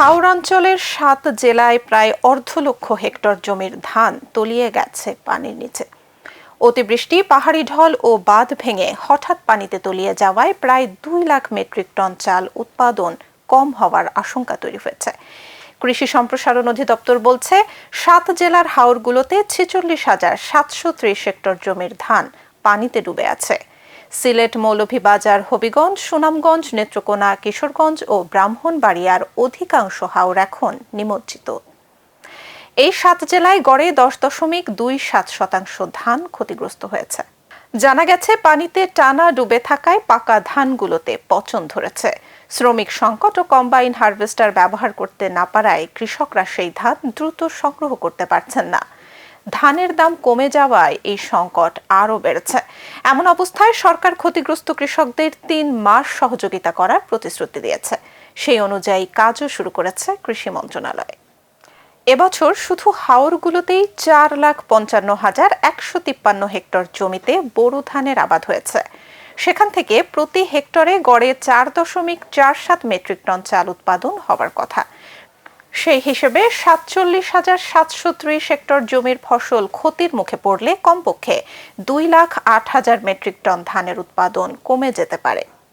হাওর অঞ্চলের ৭ জেলায় প্রায় ১.৫ হেক্টর জমির ধান তলিয়ে গেছে পানির নিচে। অতিবৃষ্টি, পাহাড়ি ঢল ও বাঁধ ভেঙে হঠাৎ পানিতে তলিয়ে যাওয়ায় প্রায় ২ লাখ মেট্রিক টন চাল উৎপাদন কম হওয়ার আশঙ্কা তৈরি হয়েছে। কৃষি সম্প্রসারণ অধিদপ্তর বলছে, ৭ জেলার হাওরগুলোতে ৪৬,৭৩০ হেক্টর জমির ধান পানিতে ডুবে আছে। সিলেট, মৌলভীবাজার, হবিগঞ্জ, সুনামগঞ্জ, নেত্রকোনা, কিশোরগঞ্জ ও ব্রাহ্মণবাড়িয়ার অধিকাংশ হাওর এখন নিমজ্জিত। এই ৭ জেলায় গড়ে ১০.২৭% ধান ক্ষতিগ্রস্ত হয়েছে। জানা গেছে, পানিতে টানা ডুবে থাকায় পাকা ধানগুলোতে পচন ধরেছে। শ্রমিক সংকট ও কম্বাইন হারভেস্টার ব্যবহার করতে না পারায় কৃষকরা সেই ধান দ্রুত সংগ্রহ করতে পারছেন না। ধানের দাম কমে যাওয়ায় এই সংকট আরও বেড়েছে। এমন অবস্থায় সরকার ক্ষতিগ্রস্ত কৃষকদের ৩ মাস সহযোগিতা করার প্রতিশ্রুতি দিয়েছে। সেই অনুযায়ী কাজও শুরু করেছে কৃষি মন্ত্রণালয়। এবছর শুধু হাওরগুলোতেই ৪,৫৫,১৫৩ হেক্টর জমিতে বোরো ধানের আবাদ হয়েছে। সেখান থেকে প্রতি হেক্টরে গড়ে ৪.৪৭ মেট্রিক টন চাল উৎপাদন হবার কথা। সেই হিসেবে ৪৭,৭৩০ হেক্টর জমির ফসল ক্ষতির মুখে পড়লে কমপক্ষে ২,০৮,০০০ মেট্রিক টন ধানের উৎপাদন কমে যেতে পারে।